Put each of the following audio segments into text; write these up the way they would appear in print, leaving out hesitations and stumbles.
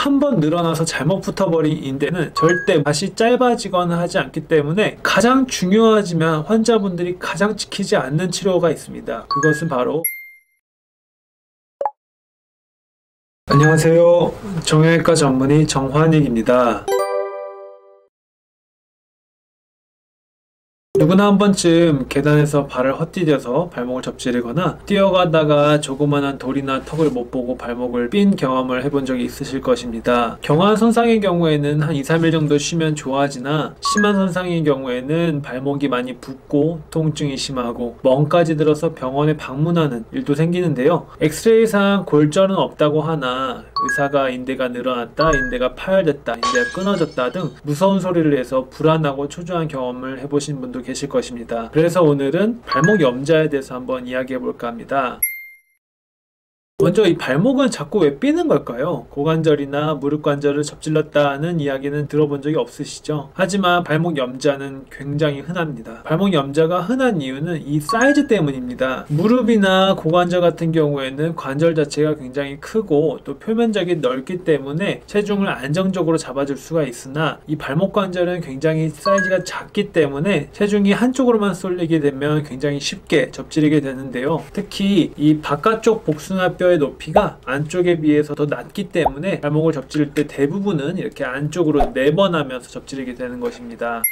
한번 늘어나서 잘못 붙어버린 인대는 절대 다시 짧아지거나 하지 않기 때문에 가장 중요하지만 환자분들이 가장 지키지 않는 치료가 있습니다. 그것은 바로 안녕하세요. 정형외과 전문의 정환익입니다. 누구나 한 번쯤 계단에서 발을 헛디뎌서 발목을 접지르거나 뛰어가다가 조그만한 돌이나 턱을 못 보고 발목을 삔 경험을 해본 적이 있으실 것입니다. 경한 손상의 경우에는 한 2-3일 정도 쉬면 좋아지나 심한 손상의 경우에는 발목이 많이 붓고 통증이 심하고 멍까지 들어서 병원에 방문하는 일도 생기는데요. 엑스레이상 골절은 없다고 하나 의사가 인대가 늘어났다, 인대가 파열됐다, 인대가 끊어졌다 등 무서운 소리를 내서 불안하고 초조한 경험을 해보신 분도 계실 것입니다. 그래서 오늘은 발목 염좌에 대해서 한번 이야기해 볼까 합니다. 먼저 이 발목은 자꾸 왜 삐는 걸까요? 고관절이나 무릎 관절을 접질렀다는 이야기는 들어본 적이 없으시죠? 하지만 발목 염좌는 굉장히 흔합니다. 발목 염좌가 흔한 이유는 이 사이즈 때문입니다. 무릎이나 고관절 같은 경우에는 관절 자체가 굉장히 크고 또 표면적이 넓기 때문에 체중을 안정적으로 잡아줄 수가 있으나 이 발목 관절은 굉장히 사이즈가 작기 때문에 체중이 한쪽으로만 쏠리게 되면 굉장히 쉽게 접지르게 되는데요. 특히 이 바깥쪽 복숭아뼈 의 높이가 안쪽에 비해서 더 낮기 때문에 발목을 접지를 때 대부분은 이렇게 안쪽으로 내번하면서 접지르게 되는 것입니다.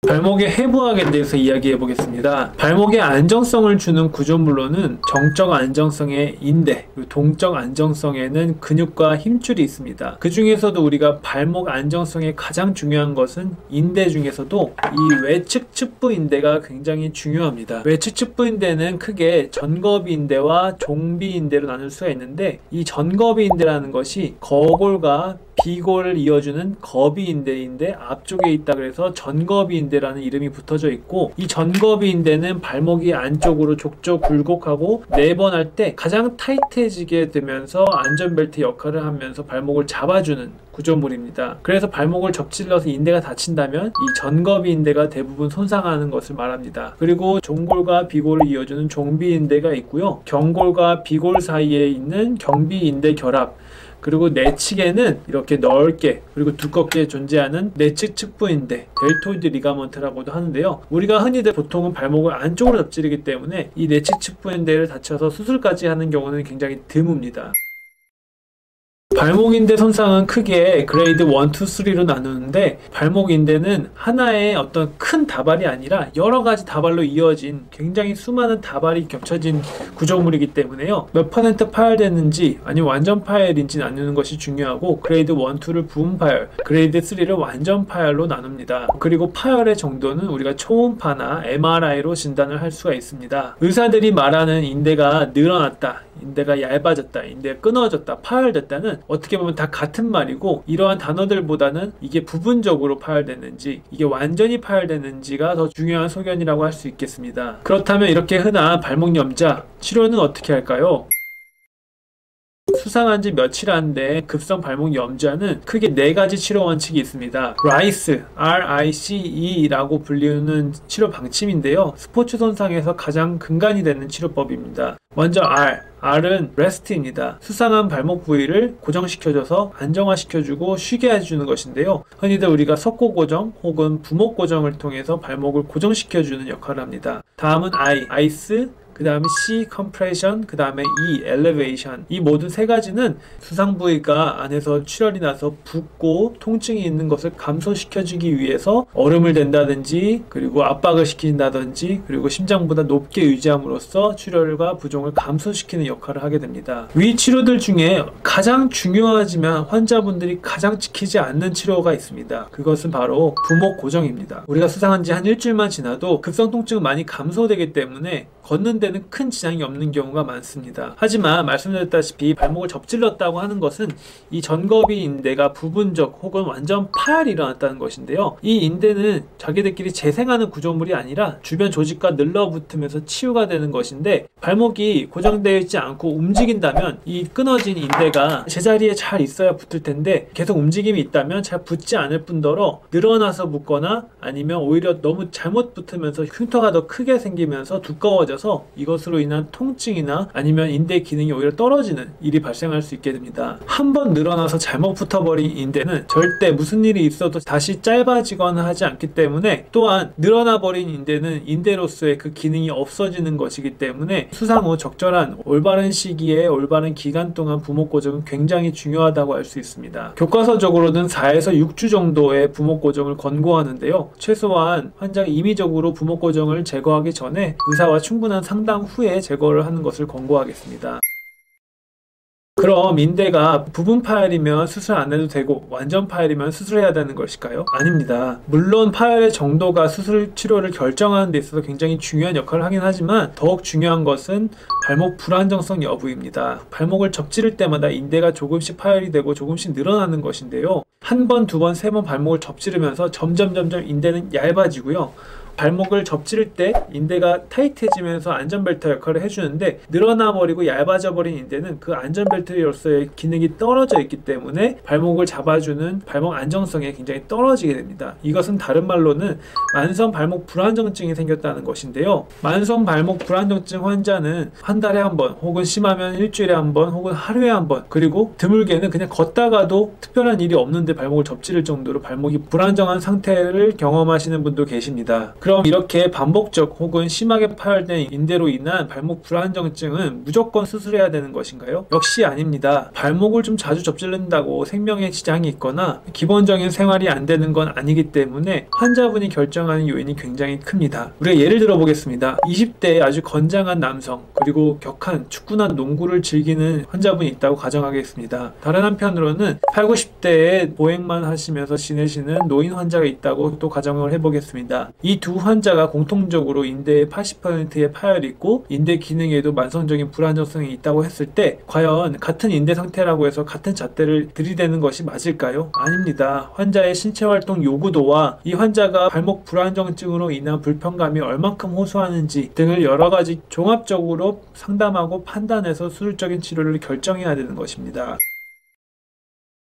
발목의 해부학에 대해서 이야기해 보겠습니다. 발목의 안정성을 주는 구조물로는 정적 안정성의 인대, 그리고 동적 안정성에는 근육과 힘줄이 있습니다. 그 중에서도 우리가 발목 안정성에 가장 중요한 것은 인대 중에서도 이 외측 측부인대가 굉장히 중요합니다. 외측 측부인대는 크게 전거비인대와 종비인대로 나눌 수가 있는데 이 전거비인대라는 것이 거골과 비골을 이어주는 거비인대인데 앞쪽에 있다 그래서 전거비인대라는 이름이 붙어져 있고, 이 전거비인대는 발목이 안쪽으로 족저 굴곡하고 내번할 때 가장 타이트해지게 되면서 안전벨트 역할을 하면서 발목을 잡아주는 구조물입니다. 그래서 발목을 접질러서 인대가 다친다면 이 전거비인대가 대부분 손상하는 것을 말합니다. 그리고 종골과 비골을 이어주는 종비인대가 있고요. 경골과 비골 사이에 있는 경비인대 결합, 그리고 내측에는 이렇게 넓게 그리고 두껍게 존재하는 내측 측부인대, 델토이드 리가먼트라고도 하는데요. 우리가 흔히들 보통은 발목을 안쪽으로 접지르기 때문에 이 내측 측부인대를 다쳐서 수술까지 하는 경우는 굉장히 드뭅니다. 발목인대 손상은 크게 그레이드 1, 2, 3로 나누는데, 발목인대는 하나의 어떤 큰 다발이 아니라 여러 가지 다발로 이어진 굉장히 수많은 다발이 겹쳐진 구조물이기 때문에요. 몇 퍼센트 파열됐는지 아니면 완전 파열인지 나누는 것이 중요하고, 그레이드 1, 2를 부분 파열, 그레이드 3를 완전 파열로 나눕니다. 그리고 파열의 정도는 우리가 초음파나 MRI로 진단을 할 수가 있습니다. 의사들이 말하는 인대가 늘어났다, 인대가 얇아졌다, 인대가 끊어졌다, 파열됐다는 어떻게 보면 다 같은 말이고, 이러한 단어들보다는 이게 부분적으로 파열됐는지 이게 완전히 파열됐는지가 더 중요한 소견이라고 할 수 있겠습니다. 그렇다면 이렇게 흔한 발목 염좌 치료는 어떻게 할까요? 수상한 지 며칠 안 된 급성 발목 염좌는 크게 4가지 치료 원칙이 있습니다. RICE, RICE라고 불리는 치료 방침인데요. 스포츠 손상에서 가장 근간이 되는 치료법입니다. 먼저 R은 REST입니다. 수상한 발목 부위를 고정시켜줘서 안정화시켜주고 쉬게 해주는 것인데요. 흔히들 우리가 석고 고정 혹은 부목 고정을 통해서 발목을 고정시켜주는 역할을 합니다. 다음은 ICE, 그 다음에 C, compression, 그 다음에 E, elevation. 이 모든 3가지는 수상 부위가 안에서 출혈이 나서 붓고 통증이 있는 것을 감소시켜주기 위해서 얼음을 댄다든지, 그리고 압박을 시킨다든지, 그리고 심장보다 높게 유지함으로써 출혈과 부종을 감소시키는 역할을 하게 됩니다. 위 치료들 중에 가장 중요하지만 환자분들이 가장 지키지 않는 치료가 있습니다. 그것은 바로 부목 고정입니다. 우리가 수상한 지 한 일주일만 지나도 급성 통증은 많이 감소되기 때문에 걷는 데는 큰 지장이 없는 경우가 많습니다. 하지만 말씀드렸다시피 발목을 접질렀다고 하는 것은 이 전거비 인대가 부분적 혹은 완전 파열이 일어났다는 것인데요. 이 인대는 자기들끼리 재생하는 구조물이 아니라 주변 조직과 늘러붙으면서 치유가 되는 것인데, 발목이 고정되어 있지 않고 움직인다면 이 끊어진 인대가 제자리에 잘 있어야 붙을 텐데, 계속 움직임이 있다면 잘 붙지 않을 뿐더러 늘어나서 붙거나 아니면 오히려 너무 잘못 붙으면서 흉터가 더 크게 생기면서 두꺼워져서 이것으로 인한 통증이나 아니면 인대 기능이 오히려 떨어지는 일이 발생할 수 있게 됩니다. 한번 늘어나서 잘못 붙어버린 인대는 절대 무슨 일이 있어도 다시 짧아지거나 하지 않기 때문에, 또한 늘어나버린 인대는 인대로서의 그 기능이 없어지는 것이기 때문에 수상 후 적절한 올바른 시기에 올바른 기간 동안 부목고정은 굉장히 중요하다고 할 수 있습니다. 교과서적으로는 4에서 6주 정도의 부목고정을 권고하는데요. 최소한 환자가 임의적으로 부목고정을 제거하기 전에 의사와 충분한 상담 후에 제거를 하는 것을 권고하겠습니다. 그럼 인대가 부분 파열이면 수술 안 해도 되고 완전 파열이면 수술해야 되는 것일까요? 아닙니다. 물론 파열의 정도가 수술 치료를 결정하는 데 있어서 굉장히 중요한 역할을 하긴 하지만, 더욱 중요한 것은 발목 불안정성 여부입니다. 발목을 접지를 때마다 인대가 조금씩 파열이 되고 조금씩 늘어나는 것인데요. 한 번, 두 번, 세 번 발목을 접지르면서 점점 인대는 얇아지고요. 발목을 접지를 때 인대가 타이트해지면서 안전벨트 역할을 해주는데, 늘어나 버리고 얇아져 버린 인대는 그 안전벨트로서의 기능이 떨어져 있기 때문에 발목을 잡아주는 발목 안정성이 굉장히 떨어지게 됩니다. 이것은 다른 말로는 만성 발목 불안정증이 생겼다는 것인데요. 만성 발목 불안정증 환자는 한 달에 한 번, 혹은 심하면 일주일에 한 번, 혹은 하루에 한 번, 그리고 드물게는 그냥 걷다가도 특별한 일이 없는데 발목을 접지를 정도로 발목이 불안정한 상태를 경험하시는 분도 계십니다. 그럼 이렇게 반복적 혹은 심하게 파열된 인대로 인한 발목 불안정증은 무조건 수술해야 되는 것인가요? 역시 아닙니다. 발목을 좀 자주 접질른다고 생명에 지장이 있거나 기본적인 생활이 안 되는 건 아니기 때문에 환자분이 결정하는 요인이 굉장히 큽니다. 우리가 예를 들어 보겠습니다. 20대의 아주 건장한 남성, 그리고 격한 축구나 농구를 즐기는 환자분이 있다고 가정하겠습니다. 다른 한편으로는 80, 90대에 보행만 하시면서 지내시는 노인 환자가 있다고 또 가정을 해보겠습니다. 이 두 환자가 공통적으로 인대의 80%의 파열이 있고 인대 기능에도 만성적인 불안정성이 있다고 했을 때, 과연 같은 인대 상태라고 해서 같은 잣대를 들이대는 것이 맞을까요? 아닙니다. 환자의 신체활동 요구도와 이 환자가 발목 불안정증으로 인한 불편감이 얼만큼 호소하는지 등을 여러가지 종합적으로 상담하고 판단해서 수술적인 치료를 결정해야 되는 것입니다.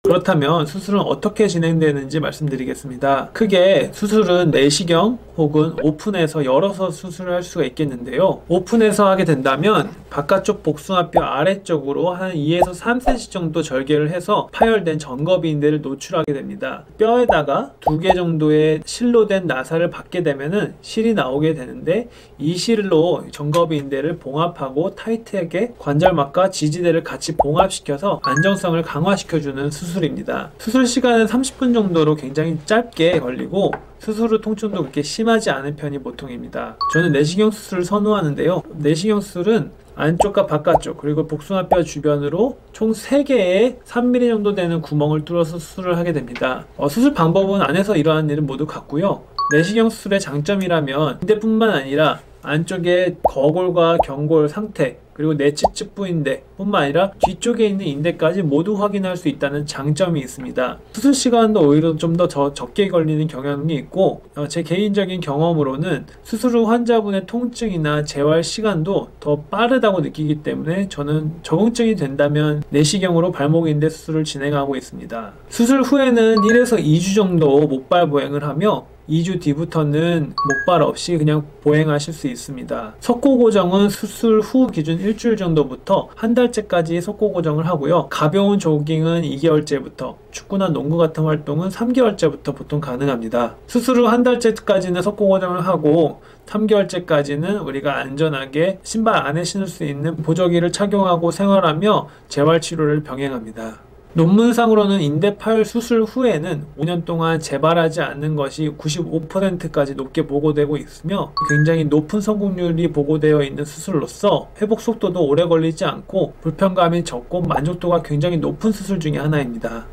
그렇다면 수술은 어떻게 진행되는지 말씀드리겠습니다. 크게 수술은 내시경 혹은 오픈해서 열어서 수술을 할 수가 있겠는데요. 오픈해서 하게 된다면 바깥쪽 복숭아뼈 아래쪽으로 한 2에서 3cm 정도 절개를 해서 파열된 전거비인대를 노출하게 됩니다. 뼈에다가 2개 정도의 실로 된 나사를 받게 되면은 실이 나오게 되는데, 이 실로 전거비인대를 봉합하고 타이트하게 관절막과 지지대를 같이 봉합시켜서 안정성을 강화시켜주는 수술입니다. 수술 시간은 30분 정도로 굉장히 짧게 걸리고 수술 후 통증도 그렇게 심하지 않은 편이 보통입니다. 저는 내시경 수술을 선호하는데요. 내시경 수술은 안쪽과 바깥쪽 그리고 복숭아뼈 주변으로 총 3개의 3mm 정도 되는 구멍을 뚫어서 수술을 하게 됩니다. 수술 방법은 안에서 일어나는 일은 모두 같고요. 내시경 수술의 장점이라면 인대뿐만 아니라 안쪽에 거골과 경골 상태, 그리고 내측측부인대 뿐만 아니라 뒤쪽에 있는 인대까지 모두 확인할 수 있다는 장점이 있습니다. 수술 시간도 오히려 좀 더 적게 걸리는 경향이 있고, 제 개인적인 경험으로는 수술 후 환자분의 통증이나 재활 시간도 더 빠르다고 느끼기 때문에 저는 적응증이 된다면 내시경으로 발목인대 수술을 진행하고 있습니다. 수술 후에는 1에서 2주 정도 목발 보행을 하며 2주 뒤부터는 목발 없이 그냥 보행하실 수 있습니다. 석고 고정은 수술 후 기준 일주일 정도부터 한 달째까지 석고 고정을 하고요. 가벼운 조깅은 2개월째부터, 축구나 농구 같은 활동은 3개월째부터 보통 가능합니다. 수술 후 한 달째까지는 석고 고정을 하고 3개월째까지는 우리가 안전하게 신발 안에 신을 수 있는 보조기를 착용하고 생활하며 재활치료를 병행합니다. 논문상으로는 인대 파열 수술 후에는 5년 동안 재발하지 않는 것이 95%까지 높게 보고되고 있으며, 굉장히 높은 성공률이 보고되어 있는 수술로서 회복 속도도 오래 걸리지 않고 불편감이 적고 만족도가 굉장히 높은 수술 중에 하나입니다.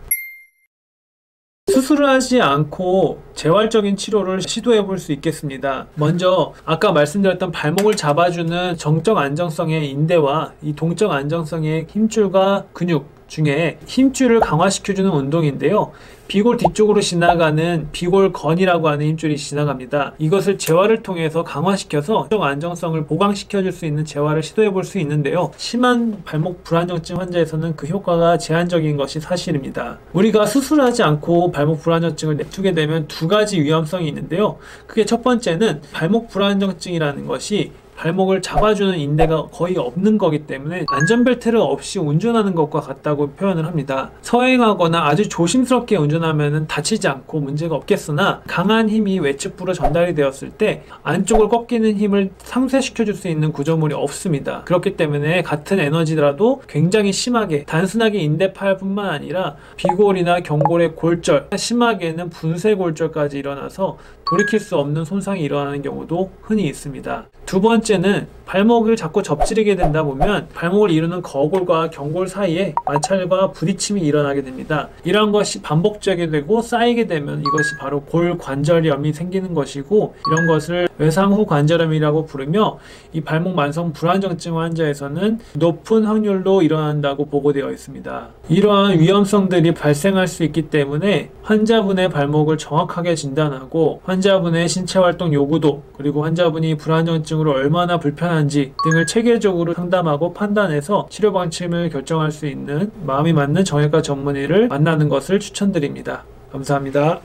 수술을 하지 않고 재활적인 치료를 시도해 볼 수 있겠습니다. 먼저 아까 말씀드렸던 발목을 잡아주는 정적 안정성의 인대와 이 동적 안정성의 힘줄과 근육 중에 힘줄을 강화시켜주는 운동인데요. 비골 뒤쪽으로 지나가는 비골건이라고 하는 힘줄이 지나갑니다. 이것을 재활을 통해서 강화시켜서 안정성을 보강시켜줄 수 있는 재활을 시도해 볼 수 있는데요. 심한 발목 불안정증 환자에서는 그 효과가 제한적인 것이 사실입니다. 우리가 수술하지 않고 발목 불안정증을 내두게 되면 2가지 위험성이 있는데요. 그게 첫 번째는 발목 불안정증이라는 것이 발목을 잡아주는 인대가 거의 없는 거기 때문에 안전벨트를 없이 운전하는 것과 같다고 표현을 합니다. 서행하거나 아주 조심스럽게 운전하면 다치지 않고 문제가 없겠으나 강한 힘이 외측부로 전달이 되었을 때 안쪽을 꺾이는 힘을 상쇄시켜줄 수 있는 구조물이 없습니다. 그렇기 때문에 같은 에너지라도 굉장히 심하게 단순하게 인대파열뿐만 아니라 비골이나 경골의 골절, 심하게는 분쇄골절까지 일어나서 돌이킬 수 없는 손상이 일어나는 경우도 흔히 있습니다. 두 번째는 발목을 자꾸 접지르게 된다 보면 발목을 이루는 거골과 경골 사이에 마찰과 부딪힘이 일어나게 됩니다. 이러한 것이 반복되게 되고 쌓이게 되면 이것이 바로 골관절염이 생기는 것이고, 이런 것을 외상후 관절염이라고 부르며 이 발목 만성 불안정증 환자에서는 높은 확률로 일어난다고 보고되어 있습니다. 이러한 위험성들이 발생할 수 있기 때문에 환자분의 발목을 정확하게 진단하고 환자분의 신체활동 요구도, 그리고 환자분이 불안정증으로 얼마나 불편한지 등을 체계적으로 상담하고 판단해서 치료 방침을 결정할 수 있는 마음이 맞는 정형외과 전문의를 만나는 것을 추천드립니다. 감사합니다.